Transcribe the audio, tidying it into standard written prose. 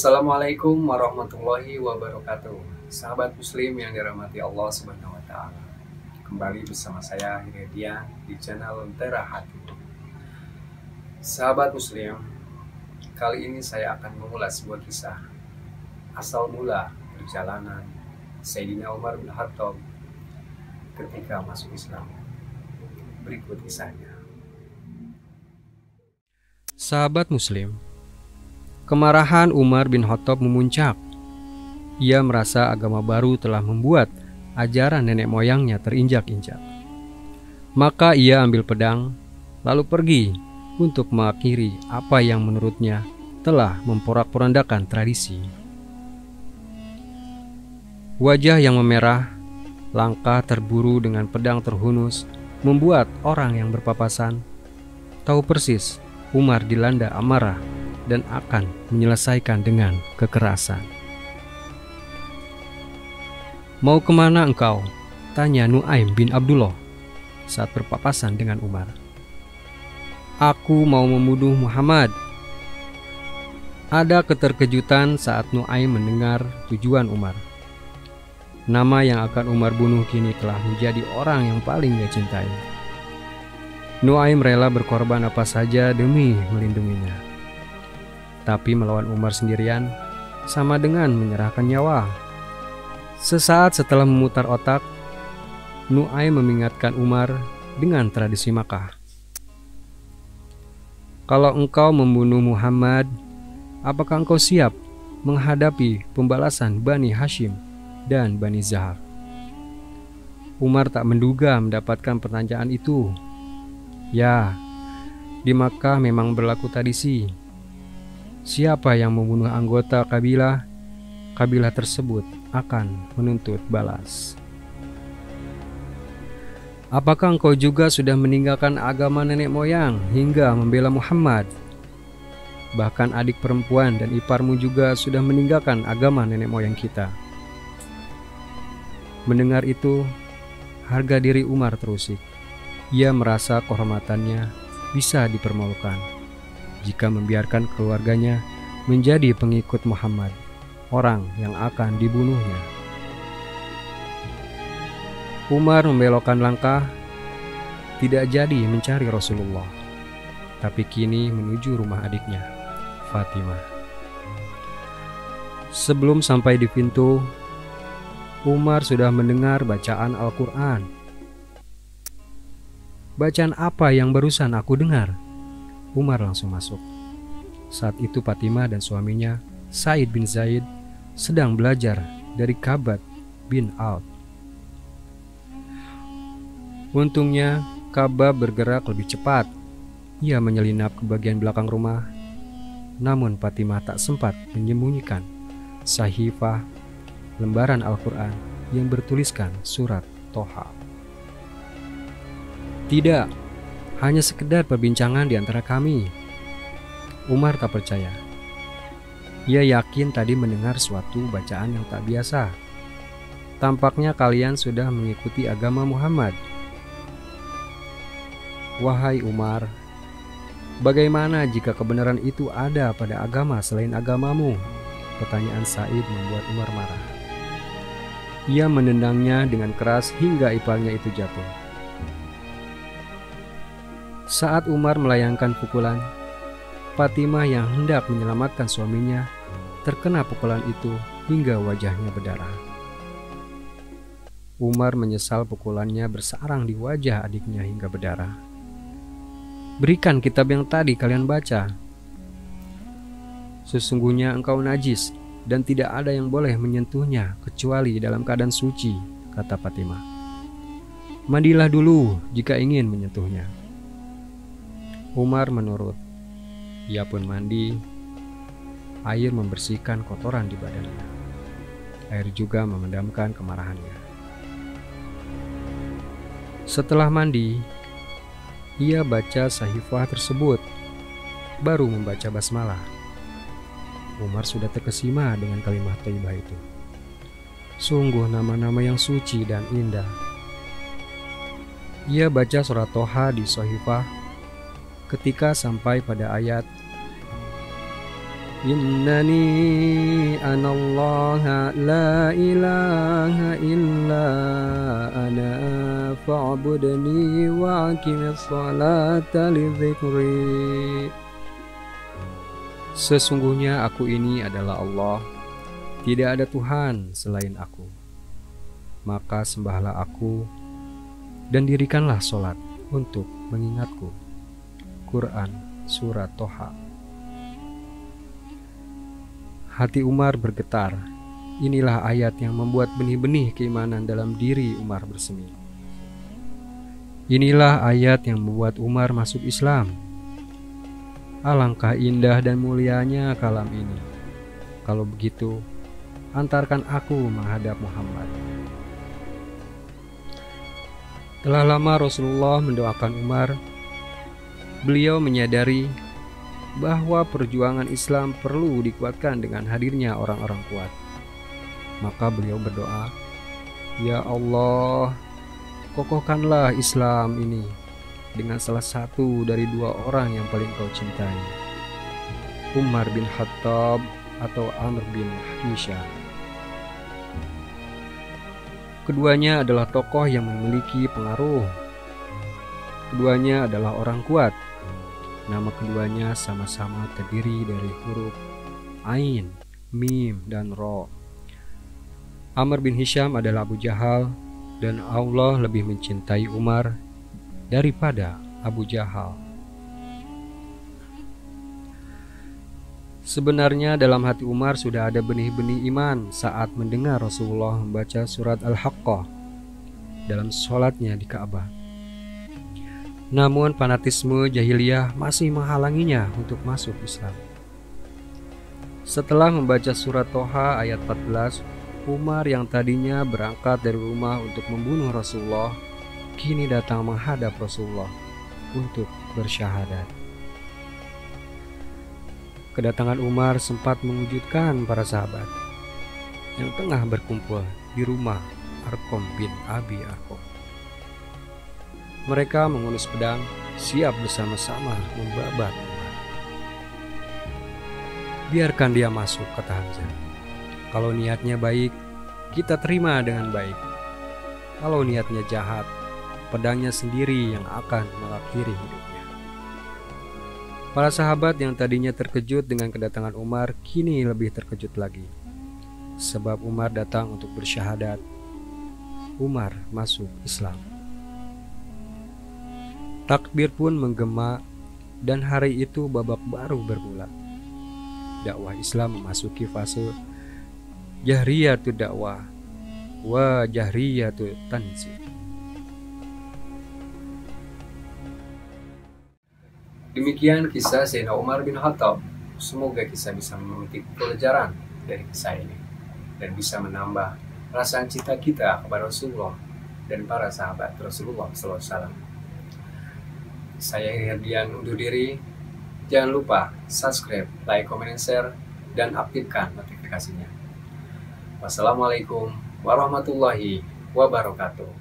Assalamualaikum warahmatullahi wabarakatuh. Sahabat muslim yang dirahmati Allah Subhanahu wa taala. Kembali bersama saya Hiredian di channel Lentera Hati. Sahabat muslim, kali ini saya akan mengulas sebuah kisah asal mula perjalanan Sayyidina Umar bin Khattab ketika masuk Islam. Berikut kisahnya. Sahabat muslim, kemarahan Umar bin Khattab memuncak. Ia merasa agama baru telah membuat ajaran nenek moyangnya terinjak-injak. Maka ia ambil pedang, lalu pergi untuk mengakhiri apa yang menurutnya telah memporak-porandakan tradisi. Wajah yang memerah, langkah terburu dengan pedang terhunus, membuat orang yang berpapasan tahu persis Umar dilanda amarah dan akan menyelesaikan dengan kekerasan. "Mau kemana engkau?" tanya Nuaim bin Abdullah saat berpapasan dengan Umar. "Aku mau membunuh Muhammad." Ada keterkejutan saat Nuaim mendengar tujuan Umar. Nama yang akan Umar bunuh kini telah menjadi orang yang paling ia cintai. Nuaim rela berkorban apa saja demi melindunginya. Tapi melawan Umar sendirian sama dengan menyerahkan nyawa. Sesaat setelah memutar otak, Nuaim mengingatkan Umar dengan tradisi Makkah. "Kalau engkau membunuh Muhammad, apakah engkau siap menghadapi pembalasan Bani Hashim dan Bani Zahar?" Umar tak menduga mendapatkan pertanyaan itu. Ya, di Makkah memang berlaku tradisi. Siapa yang membunuh anggota kabilah tersebut akan menuntut balas. "Apakah engkau juga sudah meninggalkan agama nenek moyang hingga membela Muhammad? Bahkan adik perempuan dan iparmu juga sudah meninggalkan agama nenek moyang kita." Mendengar itu, harga diri Umar terusik. Ia merasa kehormatannya bisa dipermalukan jika membiarkan keluarganya menjadi pengikut Muhammad, orang yang akan dibunuhnya. Umar membelokkan langkah, tidak jadi mencari Rasulullah, tapi kini menuju rumah adiknya, Fatimah. Sebelum sampai di pintu, Umar sudah mendengar bacaan Al-Quran. "Bacaan apa yang barusan aku dengar?" Umar langsung masuk. Saat itu Fatimah dan suaminya, Said bin Zaid, sedang belajar dari Kabat bin Auf. Untungnya Kabab bergerak lebih cepat. Ia menyelinap ke bagian belakang rumah. Namun Fatimah tak sempat menyembunyikan sahifah lembaran Al-Quran yang bertuliskan surat Toha. "Tidak, hanya sekedar perbincangan di antara kami." Umar tak percaya. Ia yakin tadi mendengar suatu bacaan yang tak biasa. "Tampaknya kalian sudah mengikuti agama Muhammad." "Wahai Umar, bagaimana jika kebenaran itu ada pada agama selain agamamu?" Pertanyaan Said membuat Umar marah. Ia menendangnya dengan keras hingga iparnya itu jatuh. Saat Umar melayangkan pukulan, Fatimah yang hendak menyelamatkan suaminya terkena pukulan itu hingga wajahnya berdarah. Umar menyesal pukulannya bersarang di wajah adiknya hingga berdarah. "Berikan kitab yang tadi kalian baca. Sesungguhnya engkau najis dan tidak ada yang boleh menyentuhnya kecuali dalam keadaan suci," kata Fatimah. "Mandilah dulu jika ingin menyentuhnya." Umar menurut. Ia pun mandi. Air membersihkan kotoran di badannya. Air juga memendamkan kemarahannya. Setelah mandi, ia baca sahifah tersebut, baru membaca basmalah. Umar sudah terkesima dengan kalimat thayyibah itu. Sungguh nama-nama yang suci dan indah. Ia baca surat Toha di sahifah. Ketika sampai pada ayat Innani anallaha la ilaha illa ana fa'budni wa aqimis salata li dzikri. Sesungguhnya aku ini adalah Allah, tidak ada Tuhan selain aku. Maka sembahlah aku dan dirikanlah sholat untuk mengingatku. Quran Surat Toha. Hati Umar bergetar. Inilah ayat yang membuat benih-benih keimanan dalam diri Umar bersemi. Inilah ayat yang membuat Umar masuk Islam. Alangkah indah dan mulianya kalam ini. Kalau begitu, antarkan aku menghadap Muhammad. Telah lama Rasulullah mendoakan Umar. Beliau menyadari bahwa perjuangan Islam perlu dikuatkan dengan hadirnya orang-orang kuat. Maka beliau berdoa, "Ya Allah, kokohkanlah Islam ini dengan salah satu dari dua orang yang paling kau cintai, Umar bin Khattab atau Amr bin Hisham." Keduanya adalah tokoh yang memiliki pengaruh. Keduanya adalah orang kuat. Nama keduanya sama-sama terdiri dari huruf Ain, Mim, dan Ro. Amr bin Hisham adalah Abu Jahal, dan Allah lebih mencintai Umar daripada Abu Jahal. Sebenarnya dalam hati Umar sudah ada benih-benih iman saat mendengar Rasulullah membaca surat Al-Haqqah dalam sholatnya di Ka'bah. Namun fanatisme jahiliyah masih menghalanginya untuk masuk Islam. Setelah membaca surat Toha ayat 14, Umar yang tadinya berangkat dari rumah untuk membunuh Rasulullah, kini datang menghadap Rasulullah untuk bersyahadat. Kedatangan Umar sempat mengejutkan para sahabat yang tengah berkumpul di rumah Arqam bin Abi Arqam. Mereka mengunus pedang, siap bersama-sama membabat Umar. "Biarkan dia masuk," kata Hamzah. "Kalau niatnya baik, kita terima dengan baik. Kalau niatnya jahat, pedangnya sendiri yang akan mengakhiri hidupnya." Para sahabat yang tadinya terkejut dengan kedatangan Umar kini lebih terkejut lagi. Sebab Umar datang untuk bersyahadat. Umar masuk Islam. Takbir pun menggema dan hari itu babak baru bermula. Dakwah Islam memasuki fase jahriyatu dakwah wa jahriyatu tanzil. Demikian kisah Sayyidina Umar bin Khattab. Semoga kita bisa memetik pelajaran dari kisah ini dan bisa menambah perasaan cinta kita kepada Rasulullah dan para sahabat Rasulullah SAW. Saya Herdian undur diri. Jangan lupa subscribe, like, comment, and share, dan aktifkan notifikasinya. Wassalamualaikum warahmatullahi wabarakatuh.